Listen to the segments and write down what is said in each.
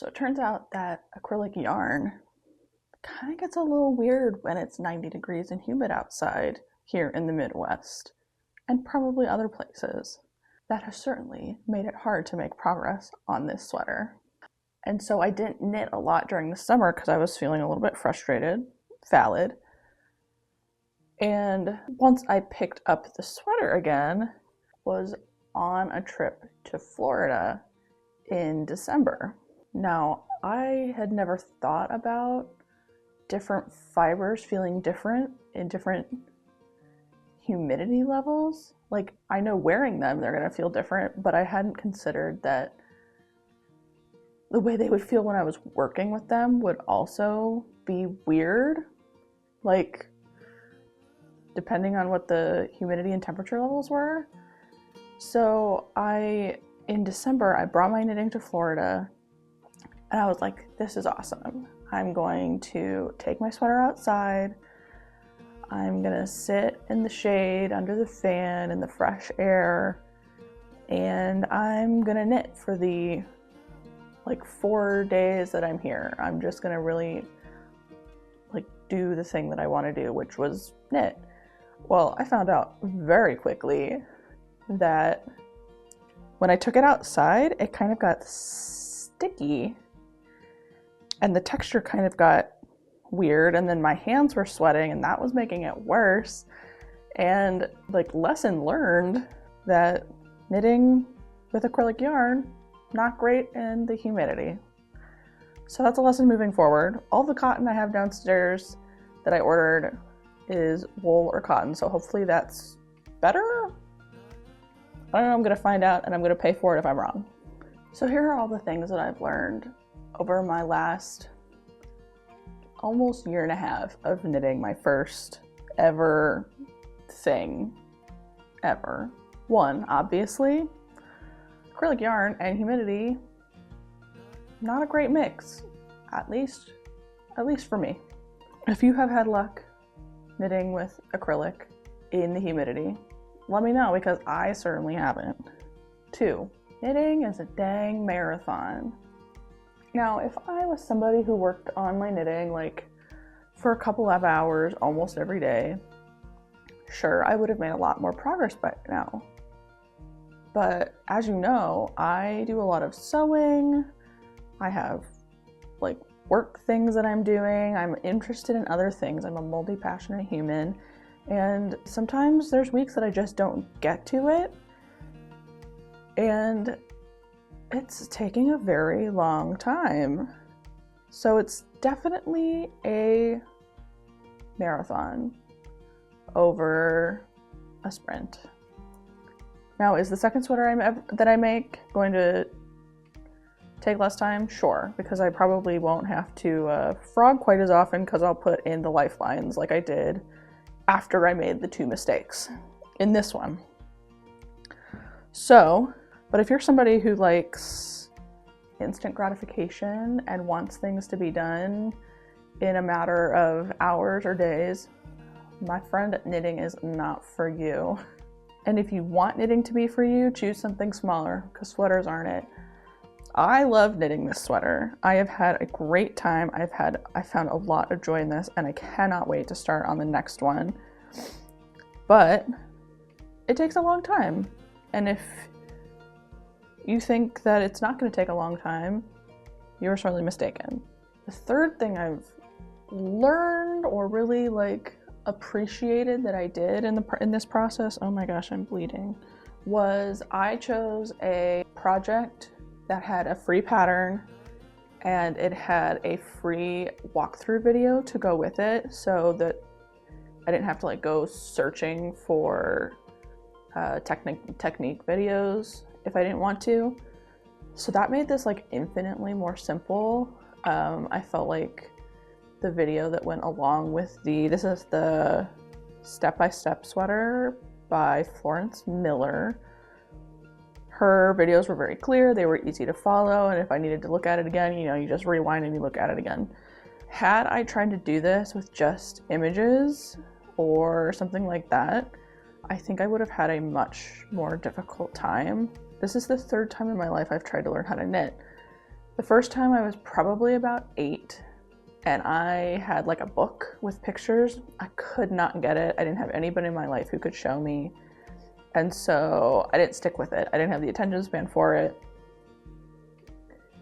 So it turns out that acrylic yarn kind of gets a little weird when it's 90 degrees and humid outside here in the Midwest, and probably other places. That has certainly made it hard to make progress on this sweater. And so I didn't knit a lot during the summer because I was feeling a little bit frustrated, valid. And once I picked up the sweater again, was on a trip to Florida in December. Now, I had never thought about different fibers feeling different in different humidity levels. Like, I know wearing them, they're gonna feel different, but I hadn't considered that the way they would feel when I was working with them would also be weird. Like, depending on what the humidity and temperature levels were. So in December, I brought my knitting to Florida and I was like, this is awesome. I'm going to take my sweater outside. I'm gonna sit in the shade under the fan in the fresh air, and I'm gonna knit for the 4 days that I'm here. I'm just gonna really do the thing that I want to do, which was knit. Well, I found out very quickly that when I took it outside, it kind of got sticky and the texture kind of got weird, and then my hands were sweating and that was making it worse. And lesson learned that knitting with acrylic yarn, not great in the humidity. So that's a lesson moving forward. All the cotton I have downstairs that I ordered is wool or cotton, so hopefully that's better. I don't know, I'm gonna find out and I'm gonna pay for it if I'm wrong. So here are all the things that I've learned over my last almost year and a half of knitting my first ever thing ever. One, obviously, acrylic yarn and humidity, not a great mix, at least for me. If you have had luck knitting with acrylic in the humidity, let me know, because I certainly haven't. Two, knitting is a dang marathon. Now, if I was somebody who worked on my knitting for a couple of hours almost every day, sure, I would have made a lot more progress by now. But as you know, I do a lot of sewing. I have work things that I'm doing. I'm interested in other things. I'm a multi-passionate human. And sometimes there's weeks that I just don't get to it. And it's taking a very long time. So it's definitely a marathon over a sprint. Now, is the second sweater that I make going to take less time? Sure, because I probably won't have to frog quite as often, because I'll put in the lifelines like I did after I made the 2 mistakes in this one. So, but if you're somebody who likes instant gratification and wants things to be done in a matter of hours or days, my friend, knitting is not for you. And if you want knitting to be for you, choose something smaller, because sweaters aren't it. I love knitting this sweater. I have had a great time. I found a lot of joy in this, and I cannot wait to start on the next one. But it takes a long time. And if you think that it's not going to take a long time, you're sorely mistaken. The third thing I've learned or really appreciated that I did in this process, oh my gosh, I'm bleeding, was I chose a project that had a free pattern and it had a free walkthrough video to go with it, so that I didn't have to go searching for technique videos if I didn't want to. So that made this infinitely more simple. I felt like the video that went along with this is the step-by-step sweater by Florence Miller. Her videos were very clear, they were easy to follow, and if I needed to look at it again, you just rewind and you look at it again. Had I tried to do this with just images or something like that, I think I would have had a much more difficult time. This is the third time in my life I've tried to learn how to knit. The first time I was probably about 8, and I had like a book with pictures. I could not get it. I didn't have anybody in my life who could show me. And so I didn't stick with it. I didn't have the attention span for it.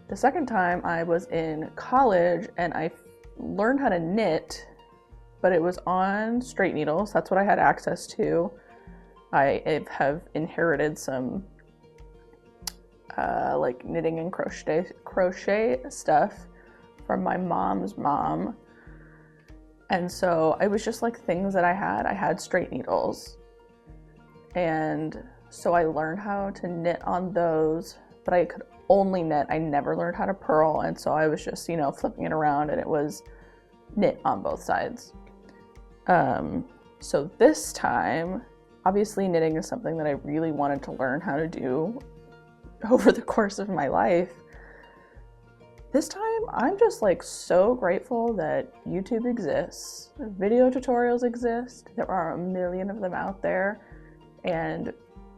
The second time I was in college and I learned how to knit, but it was on straight needles. That's what I had access to. I have inherited some like knitting and crochet stuff from my mom's mom. And so it was just like things that I had straight needles. And so I learned how to knit on those, but I could only knit. I never learned how to purl. And so I was just, flipping it around, and it was knit on both sides. So this time, obviously knitting is something that I really wanted to learn how to do over the course of my life. This time, I'm just like so grateful that YouTube exists. Video tutorials exist. There are a million of them out there. And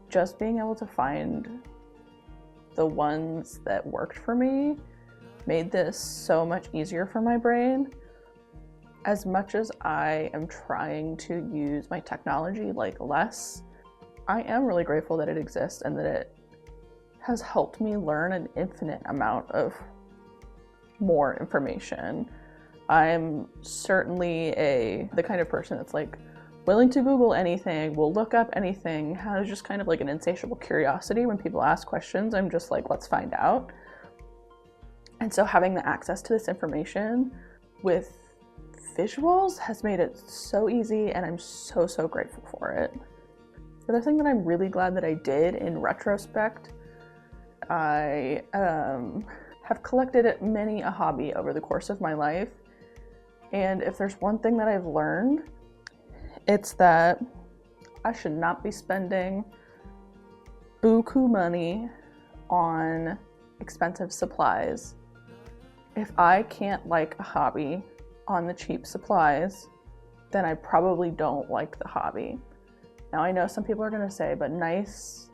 just being able to find the ones that worked for me made this so much easier for my brain. As much as I am trying to use my technology like less, I am really grateful that it exists and that it has helped me learn an infinite amount of more information. I'm certainly the kind of person that's like willing to Google anything, will look up anything, has just kind of like an insatiable curiosity. When people ask questions, I'm just like, let's find out. And so having the access to this information with visuals has made it so easy, and I'm so, so grateful for it. The other thing that I'm really glad that I did in retrospect, I have collected many a hobby over the course of my life. And if there's one thing that I've learned, it's that I should not be spending buku money on expensive supplies. If I can't like a hobby on the cheap supplies, then I probably don't like the hobby. Now I know some people are gonna say, but nice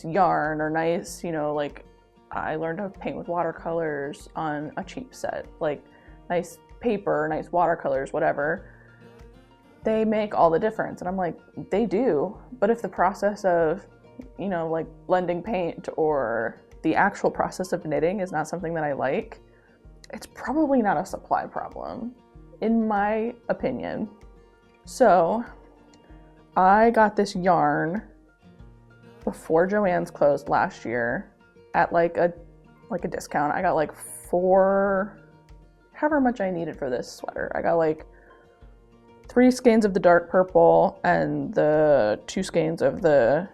yarn or nice, like I learned to paint with watercolors on a cheap set, like nice paper, nice watercolors, whatever. They make all the difference. And I'm like, they do. But if the process of, like blending paint or the actual process of knitting is not something that I like, it's probably not a supply problem, in my opinion. So I got this yarn before Joann's closed last year at like a discount. I got like 4, however much I needed for this sweater. I got like 3 skeins of the dark purple and the 2 skeins of the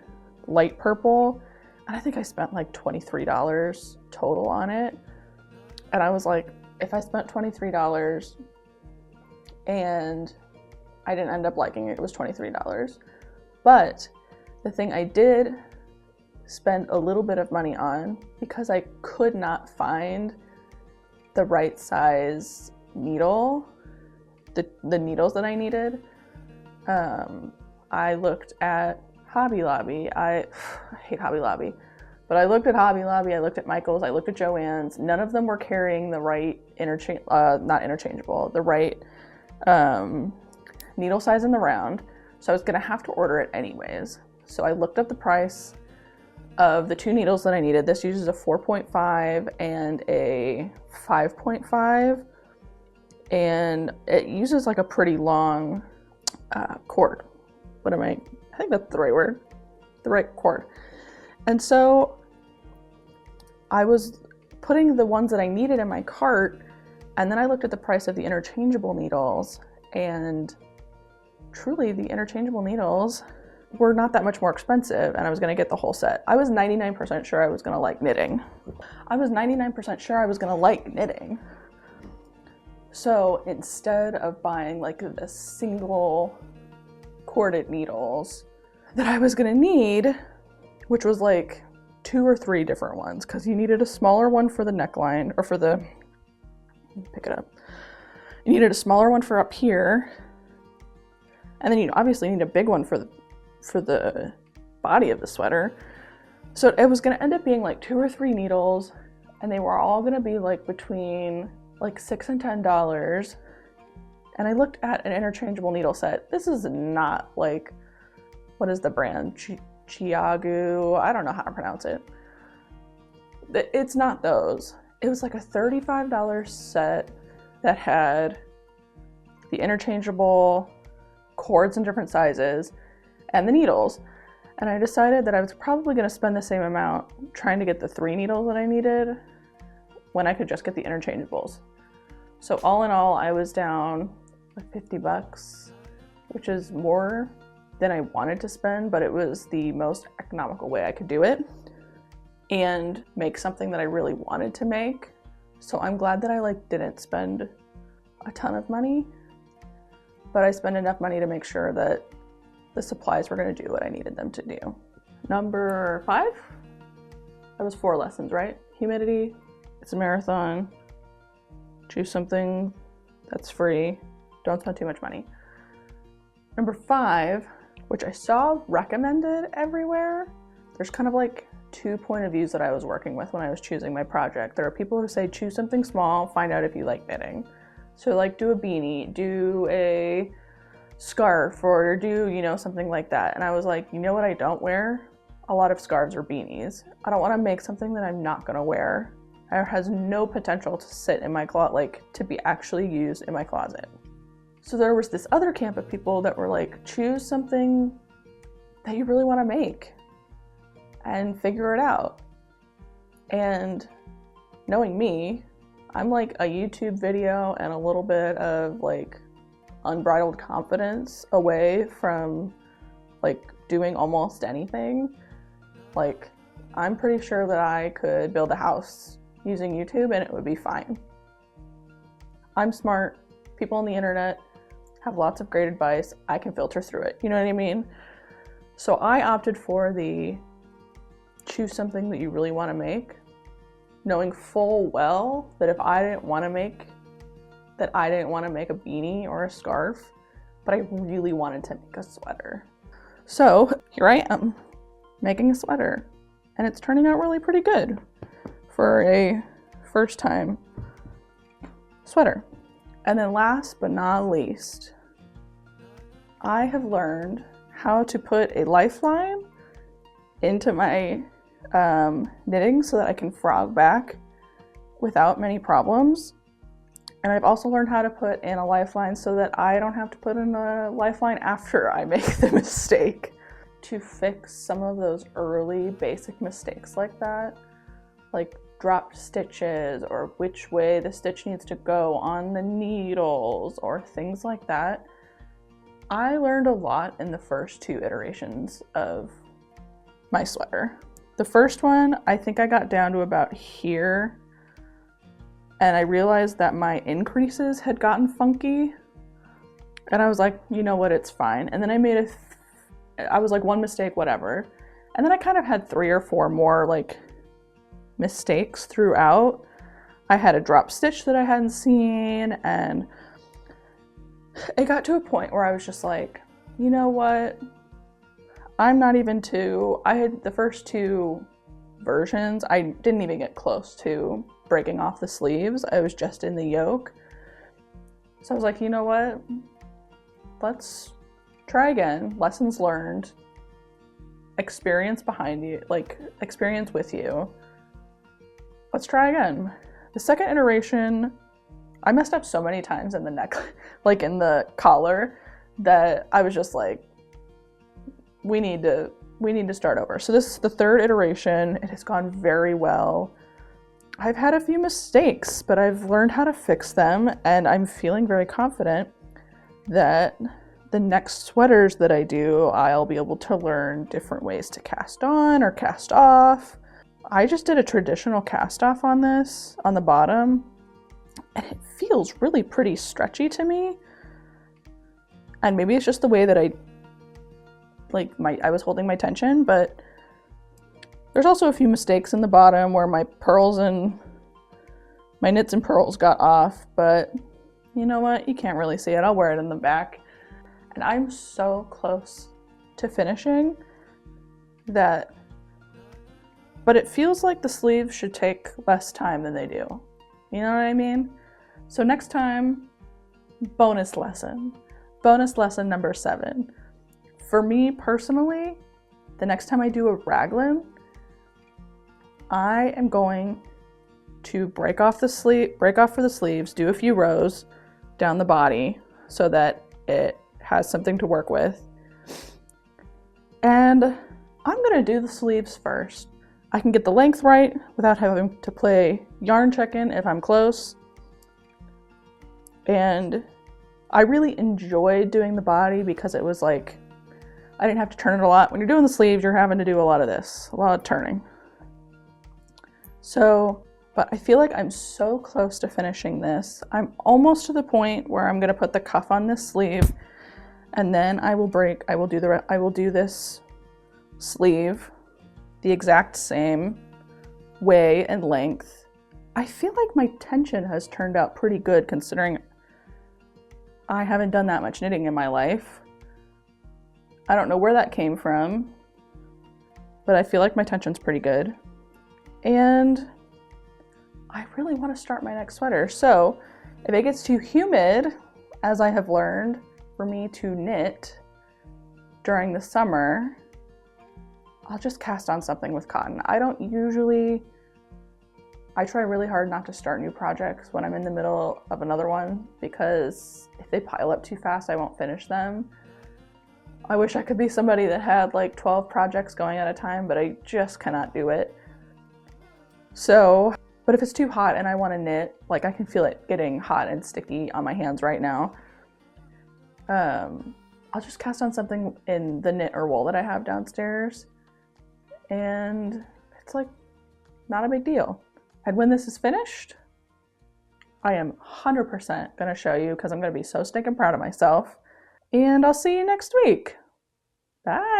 light purple. And I think I spent like $23 total on it. And I was like, if I spent $23 and I didn't end up liking it, it was $23. But the thing I did spend a little bit of money on, because I could not find the right size needle, the needles that I needed, I looked at Hobby Lobby. I hate Hobby Lobby, but I looked at Hobby Lobby, I looked at Michael's, I looked at Joann's. None of them were carrying the right the right needle size in the round. So I was gonna have to order it anyways. So I looked up the price of the 2 needles that I needed. This uses a 4.5 and a 5.5. And it uses like a pretty long cord. I think that's the right word. The right cord. And so I was putting the ones that I needed in my cart, and then I looked at the price of the interchangeable needles, and truly the interchangeable needles were not that much more expensive, and I was going to get the whole set. I was 99% sure I was going to like knitting. So instead of buying like the single corded needles that I was gonna need, which was like 2 or 3 different ones, because you needed a smaller one for the neckline, or for the, pick it up. You needed a smaller one for up here, and then you obviously need a big one for the body of the sweater. So it was gonna end up being like 2 or 3 needles, and they were all gonna be like between like $6 and $10. And I looked at an interchangeable needle set. This is not like, what is the brand? Chiagu, I don't know how to pronounce it. It's not those. It was like a $35 set that had the interchangeable cords in different sizes and the needles. And I decided that I was probably gonna spend the same amount trying to get the 3 needles that I needed when I could just get the interchangeables. So all in all, I was down like $50, which is more than I wanted to spend, but it was the most economical way I could do it and make something that I really wanted to make. So I'm glad that I like didn't spend a ton of money, but I spent enough money to make sure that the supplies were going to do what I needed them to do. Number 5, that was 4 lessons, right? Humidity, it's a marathon, choose something that's free, don't spend too much money. Number 5, which I saw recommended everywhere, there's kind of like 2 point of views that I was working with when I was choosing my project. There are people who say choose something small, find out if you like knitting. So like do a beanie, do a scarf, or do, you know, something like that. And I was like, you know what I don't wear? A lot of scarves or beanies. I don't want to make something that I'm not gonna wear. It has no potential to sit in my closet, like to be actually used in my closet. So there was this other camp of people that were like, choose something that you really want to make and figure it out. And knowing me, I'm like a YouTube video and a little bit of like unbridled confidence away from like doing almost anything. Like, I'm pretty sure that I could build a house using YouTube and it would be fine. I'm smart. People on the internet have lots of great advice. I can filter through it. You know what I mean? So I opted for the choose something that you really want to make, knowing full well that if I didn't want to make a beanie or a scarf, but I really wanted to make a sweater. So here I am making a sweater, and it's turning out really pretty good for a first time sweater. And then last but not least, I have learned how to put a lifeline into my knitting so that I can frog back without many problems. And I've also learned how to put in a lifeline so that I don't have to put in a lifeline after I make the mistake. To fix some of those early basic mistakes like that, like dropped stitches or which way the stitch needs to go on the needles or things like that, I learned a lot in the first 2 iterations of my sweater. The first one, I think I got down to about here, and I realized that my increases had gotten funky, and I was like, you know what, it's fine. And then I was like, one mistake, whatever. And then I kind of had 3 or 4 more like mistakes throughout. I had a drop stitch that I hadn't seen, and it got to a point where I was just like, you know what? I'm not even I had the first 2 versions, I didn't even get close to breaking off the sleeves. I was just in the yoke. So I was like, you know what? Let's try again. Lessons learned. Experience behind you, like experience with you. Let's try again. The second iteration, I messed up so many times in the neck, like in the collar, that I was just like, we need to start over. So this is the 3rd iteration. It has gone very well. I've had a few mistakes, but I've learned how to fix them, and I'm feeling very confident that the next sweaters that I do, I'll be able to learn different ways to cast on or cast off. I just did a traditional cast off on this, on the bottom, and it feels really pretty stretchy to me. And maybe it's just the way that I was holding my tension, but there's also a few mistakes in the bottom where my knits and purls got off, but you know what? You can't really see it. I'll wear it in the back. And I'm so close to finishing that but it feels like the sleeves should take less time than they do. You know what I mean? So next time, bonus lesson number 7. For me personally, the next time I do a raglan, I am going to break off for the sleeves, do a few rows down the body so that it has something to work with. And I'm gonna do the sleeves first. I can get the length right without having to play yarn check-in if I'm close. And I really enjoyed doing the body because it was like, I didn't have to turn it a lot. When you're doing the sleeves, you're having to do a lot of this, a lot of turning. So, but I feel like I'm so close to finishing this. I'm almost to the point where I'm gonna put the cuff on this sleeve, and then I will do this sleeve the exact same way and length. I feel like my tension has turned out pretty good considering I haven't done that much knitting in my life. I don't know where that came from, but I feel like my tension's pretty good. And I really want to start my next sweater. So if it gets too humid, as I have learned, for me to knit during the summer, I'll just cast on something with cotton. I try really hard not to start new projects when I'm in the middle of another one, because if they pile up too fast, I won't finish them. I wish I could be somebody that had like 12 projects going at a time, but I just cannot do it. So, but if it's too hot and I want to knit, like I can feel it getting hot and sticky on my hands right now, I'll just cast on something in the knit or wool that I have downstairs, and it's like not a big deal. And when this is finished, I am 100% gonna show you because I'm gonna be so stinking proud of myself. And I'll see you next week. Bye.